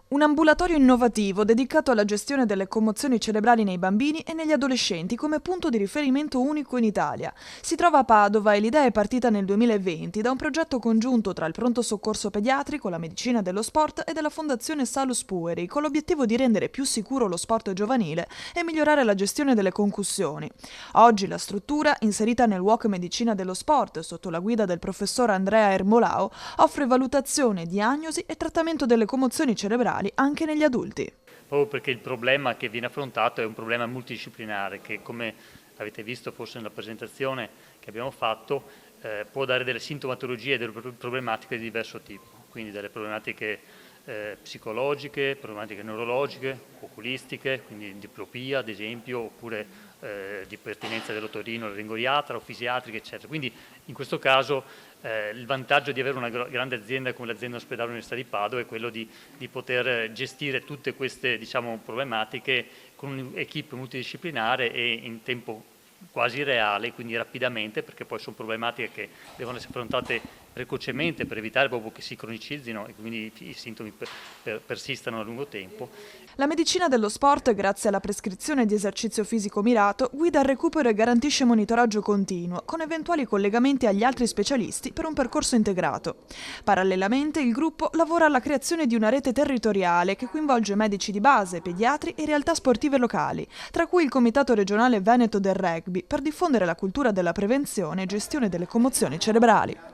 Un ambulatorio innovativo dedicato alla gestione delle commozioni cerebrali nei bambini e negli adolescenti come punto di riferimento unico in Italia. Si trova a Padova e l'idea è partita nel 2020 da un progetto congiunto tra il pronto soccorso pediatrico, la medicina dello sport e della Fondazione Salus Pueri, con l'obiettivo di rendere più sicuro lo sport giovanile e migliorare la gestione delle concussioni. Oggi la struttura, inserita nel WOC Medicina dello Sport sotto la guida del professor Andrea Ermolao, offre valutazione, diagnosi e trattamento delle commozioni cerebrali anche negli adulti. Proprio perché il problema che viene affrontato è un problema multidisciplinare che, come avete visto forse nella presentazione che abbiamo fatto, può dare delle sintomatologie e delle problematiche di diverso tipo, quindi delle problematiche psicologiche, problematiche neurologiche, oculistiche, quindi diplopia ad esempio, oppure di pertinenza dell'otorino, laringoiatra o fisiatriche, eccetera. Quindi in questo caso il vantaggio di avere una grande azienda come l'azienda ospedale Università di Padova è quello di poter gestire tutte queste, diciamo, problematiche con un'equipe multidisciplinare e in tempo quasi reale, quindi rapidamente, perché poi sono problematiche che devono essere affrontate precocemente per evitare proprio che si cronicizzino e quindi i sintomi persistano a lungo tempo. La medicina dello sport, grazie alla prescrizione di esercizio fisico mirato, guida il recupero e garantisce monitoraggio continuo, con eventuali collegamenti agli altri specialisti per un percorso integrato. Parallelamente, il gruppo lavora alla creazione di una rete territoriale che coinvolge medici di base, pediatri e realtà sportive locali, tra cui il Comitato regionale Veneto del Rugby, per diffondere la cultura della prevenzione e gestione delle commozioni cerebrali.